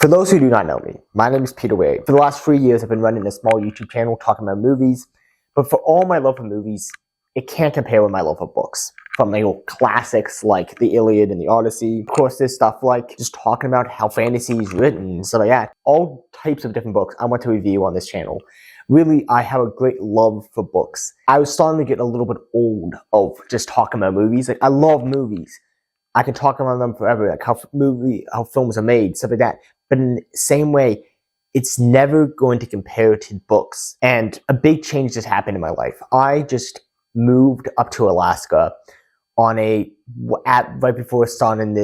For those who do not know me, my name is Peter Wary. For the last 3 years, I've been running a small YouTube channel talking about movies, but for all my love for movies, it can't compare with my love for books. From the old classics like the Iliad and the Odyssey. Of course, there's stuff like just talking about how fantasy is written and stuff like that. All types of different books I want to review on this channel. Really, I have a great love for books. I was starting to get a little bit old of just talking about movies. Like, I love movies. I can talk about them forever, like how films are made, stuff like that. But in the same way, it's never going to compare to books. And a big change just happened in my life. I just moved up to Alaska on right before starting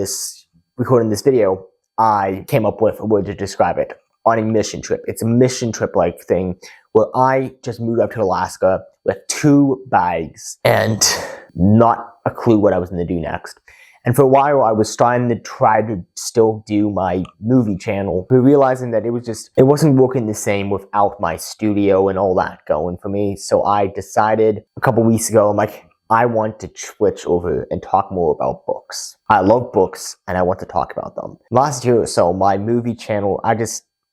recording this video. I came up with a word to describe it: on a mission trip. It's a mission trip like thing where I just moved up to Alaska with 2 bags and not a clue what I was going to do next. And for a while, I was trying to try to still do my movie channel, but realizing that it wasn't working the same without my studio and all that going for me. So I decided a couple weeks ago, I'm like, I want to switch over and talk more about books. I love books and I want to talk about them. Last year or so, my movie channel,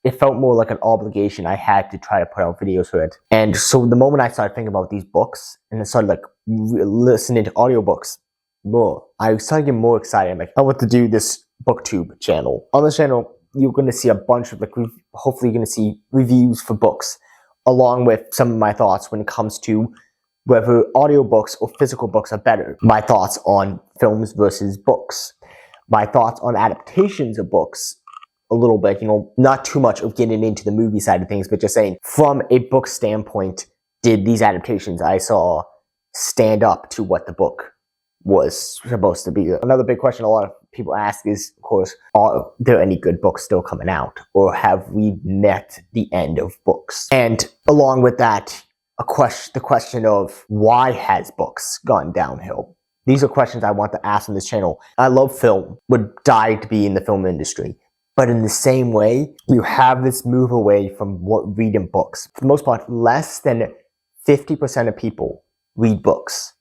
it felt more like an obligation. I had to try to put out videos for it. And so the moment I started thinking about these books and I started like listening to audiobooks more, I started getting more excited. I'm like, I want to do this booktube channel. On this channel, you're going to see a bunch of hopefully you're going to see reviews for books, along with some of my thoughts when it comes to whether audiobooks or physical books are better. My thoughts on films versus books. My thoughts on adaptations of books. A little bit, not too much of getting into the movie side of things, but just saying, from a book standpoint, did these adaptations I saw stand up to what the book was supposed to be? Another big question a lot of people ask is, of course, are there any good books still coming out? Or have we met the end of books? And along with that, the question of why has books gone downhill? These are questions I want to ask on this channel. I love film, would die to be in the film industry. But in the same way, you have this move away from reading books. For the most part, less than 50% of people read books.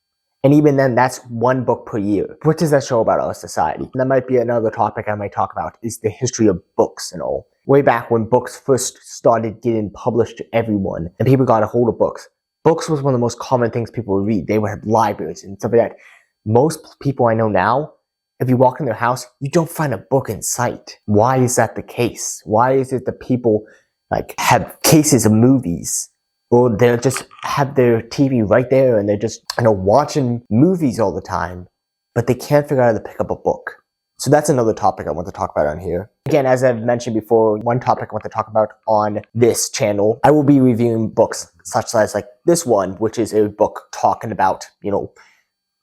And even then, that's 1 book per year. What does that show about our society? And that might be another topic I might talk about, is the history of books and all. Way back when books first started getting published to everyone, and people got a hold of books. Books was one of the most common things people would read. They would have libraries and stuff like that. Most people I know now, if you walk in their house, you don't find a book in sight. Why is that the case? Why is it that people have cases of movies, or they'll just have their TV right there and they're just watching movies all the time, but they can't figure out how to pick up a book? So that's another topic I want to talk about on here. Again, as I've mentioned before, one topic I want to talk about on this channel, I will be reviewing books such as like this one, which is a book talking about,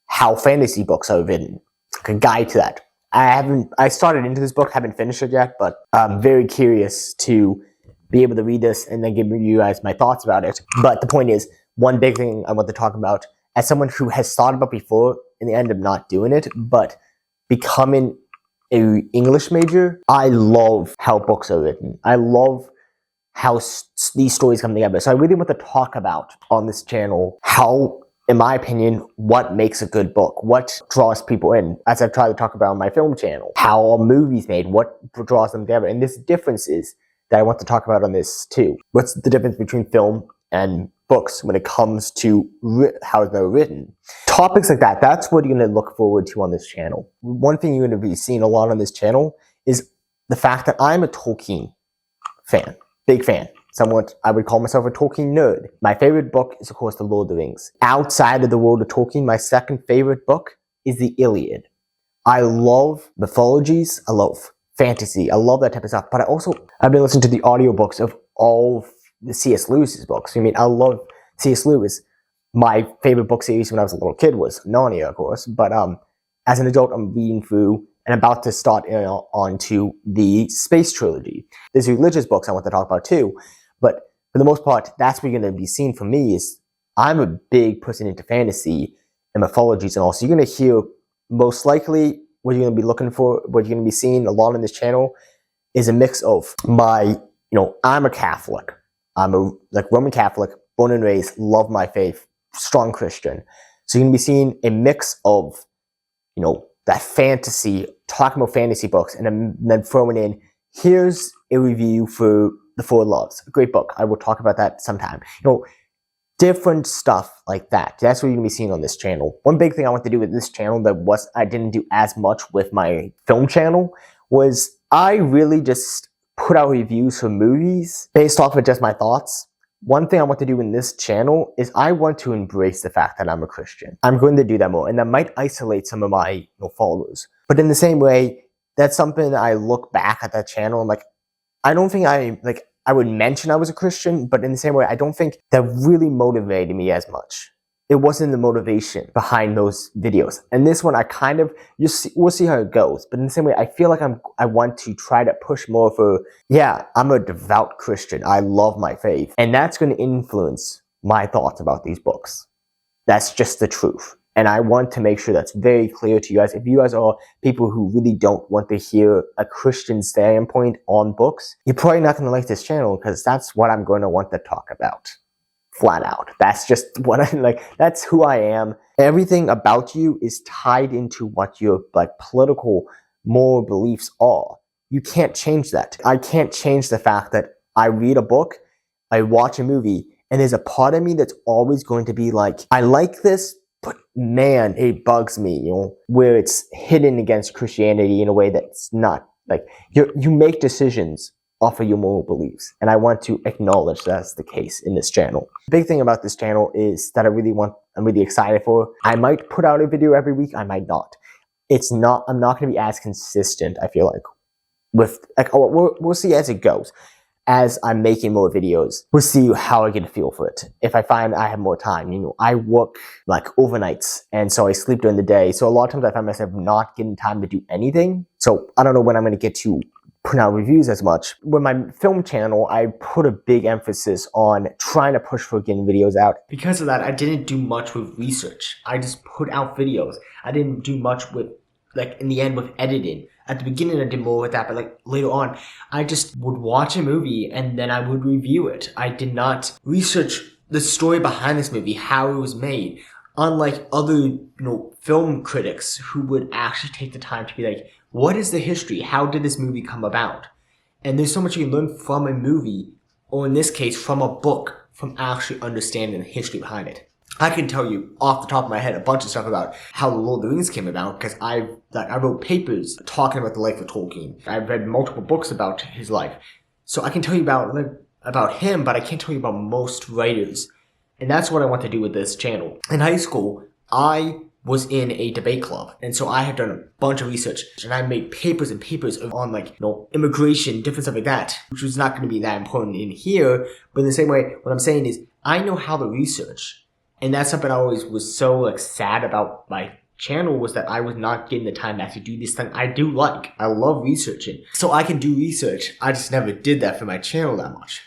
how fantasy books are written. A guide to that. I started into this book, haven't finished it yet, but I'm very curious to be able to read this and then give you guys my thoughts about it. But the point is, one big thing I want to talk about, as someone who has thought about before and they end up not doing it, but becoming an English major, I love how books are written. I love how these stories come together. So I really want to talk about on this channel how, in my opinion, what makes a good book, what draws people in, as I've tried to talk about on my film channel, how a movie's made, what draws them together, and there's differences that I want to talk about on this too. What's the difference between film and books when it comes to how they're written? Topics like that, that's what you're going to look forward to on this channel. One thing you're going to be seeing a lot on this channel is the fact that I'm a Tolkien fan, big fan. Somewhat, I would call myself a Tolkien nerd. My favorite book is, of course, The Lord of the Rings. Outside of the world of Tolkien, my second favorite book is the Iliad. I love mythologies. I love fantasy. I love that type of stuff. But I've been listening to the audiobooks of all of the C.S. Lewis's books. I love C.S. Lewis. My favorite book series when I was a little kid was Narnia, of course. But as an adult, I'm reading through and about to start onto the space trilogy. There's religious books I want to talk about too. But for the most part, that's what you're going to be seeing from me. Is I'm a big person into fantasy and mythologies and all. So you're going to hear, most likely, what you're going to be looking for, what you're going to be seeing a lot on this channel is a mix of I'm a Catholic. I'm a Roman Catholic, born and raised, love my faith, strong Christian. So you're going to be seeing a mix of, that fantasy, talking about fantasy books, and then throwing in, here's a review for The Four Loves, a great book. I will talk about that sometime. Different stuff like that. That's what you're gonna be seeing on this channel. One big thing I want to do with this channel that I didn't do as much with my film channel was I really just put out reviews for movies based off of just my thoughts. One thing I want to do in this channel is I want to embrace the fact that I'm a Christian. I'm going to do that more, and that might isolate some of my followers. But in the same way, that's something that I look back at that channel and I don't think I would mention I was a Christian, but in the same way, I don't think that really motivated me as much. It wasn't the motivation behind those videos. And this one, we'll see how it goes. But in the same way, I feel like I want to try to push more for, I'm a devout Christian. I love my faith. And that's going to influence my thoughts about these books. That's just the truth. And I want to make sure that's very clear to you guys. If you guys are people who really don't want to hear a Christian standpoint on books, you're probably not going to like this channel because that's what I'm going to want to talk about. Flat out. That's just what I like. That's who I am. Everything about you is tied into what your political, moral beliefs are. You can't change that. I can't change the fact that I read a book, I watch a movie, and there's a part of me that's always going to be like, I like this, but man, it bugs me, where it's hidden against Christianity in a way that's not you make decisions off of your moral beliefs. And I want to acknowledge that's the case in this channel. The big thing about this channel is that I'm really excited for. I might put out a video every week, I might not. I'm not going to be as consistent, I feel like, we'll see as it goes. As I'm making more videos, we'll see how I get a feel for it. If I find I have more time, I work overnights, and so I sleep during the day. So a lot of times I find myself not getting time to do anything. So I don't know when I'm going to get to put out reviews as much. With my film channel, I put a big emphasis on trying to push for getting videos out. Because of that, I didn't do much with research. I just put out videos. I didn't do much with, in the end, with editing. At the beginning, I did more with that, but later on, I just would watch a movie and then I would review it. I did not research the story behind this movie, how it was made. Unlike other, film critics who would actually take the time to be like, what is the history? How did this movie come about? And there's so much you can learn from a movie, or in this case, from a book, from actually understanding the history behind it. I can tell you off the top of my head a bunch of stuff about how The Lord of the Rings came about because I wrote papers talking about the life of Tolkien. I've read multiple books about his life. So I can tell you about him, but I can't tell you about most writers. And that's what I want to do with this channel. In high school, I was in a debate club, and so I had done a bunch of research, and I made papers and papers on immigration, different stuff like that, which was not going to be that important in here. But in the same way, what I'm saying is I know how to research, and that's something I always was so sad about my channel, was that I was not getting the time to actually do this thing I do like. I love researching, so I can do research. I just never did that for my channel that much,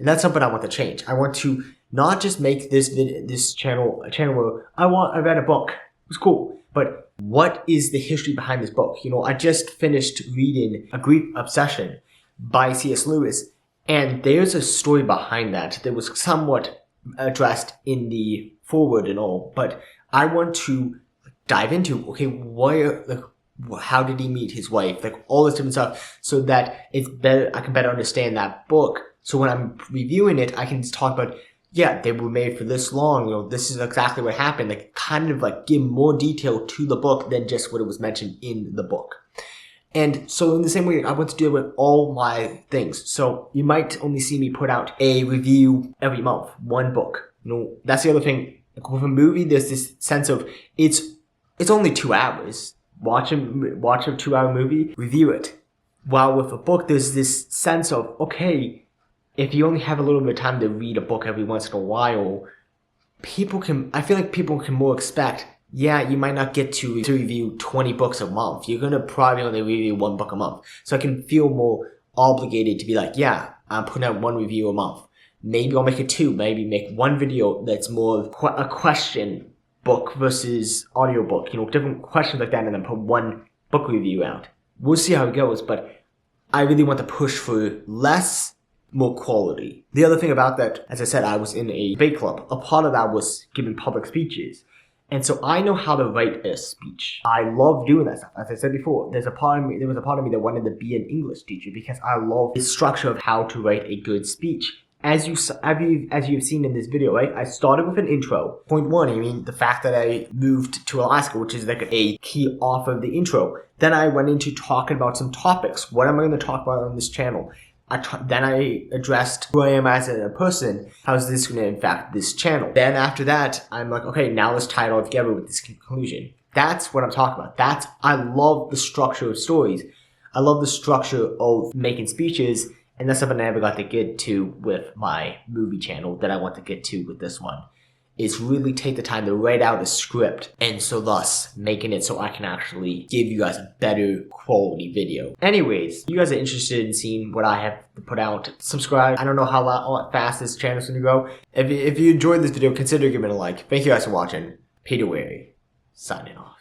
and that's something I want to change. I want to not just make this channel a channel where I read a book. It was cool. But what is the history behind this book? I just finished reading A Greek Obsession by C.S. Lewis, and there's a story behind that was somewhat addressed in the foreword and all, but I want to dive into, how did he meet his wife? All this different stuff, so that it's better, I can better understand that book. So when I'm reviewing it, I can just talk about, they were made for this long, this is exactly what happened, give more detail to the book than just what it was mentioned in the book. And so in the same way, I want to do it with all my things. So you might only see me put out a review every month, one book. That's the other thing. With a movie, there's this sense of, it's only 2 hours. Watch a 2-hour movie, review it. While with a book, there's this sense of, okay, if you only have a little bit of time to read a book every once in a while, I feel like people can more expect, you might not get to review 20 books a month. You're going to probably only review 1 book a month. So I can feel more obligated to be like, I'm putting out 1 review a month. Maybe I'll make it 2. Maybe make 1 video that's more a question book versus audiobook. Different questions like that, and then put 1 book review out. We'll see how it goes, but I really want to push for less, more quality. The other thing about that, as I said, I was in a debate club. A part of that was giving public speeches. And so I know how to write a speech. I love doing that stuff. As I said before, there was a part of me that wanted to be an English teacher because I love the structure of how to write a good speech. As you've seen in this video, right? I started with an intro. Point one, I mean, the fact that I moved to Alaska, which is like a key off of the intro. Then I went into talking about some topics. What am I going to talk about on this channel? Then I addressed who I am as a person. How is this going to impact this channel? Then after that, I'm like, okay, now let's tie it all together with this conclusion. That's what I'm talking about. I love the structure of stories. I love the structure of making speeches, and that's something I never got to get to with my movie channel that I want to get to with this one. Is really take the time to write out a script, and so thus making it so I can actually give you guys a better quality video. Anyways, you guys are interested in seeing what I have to put out, subscribe. I don't know how fast this channel is going to go. If you enjoyed this video, consider giving it a like. Thank you guys for watching. Peter Wary, signing off.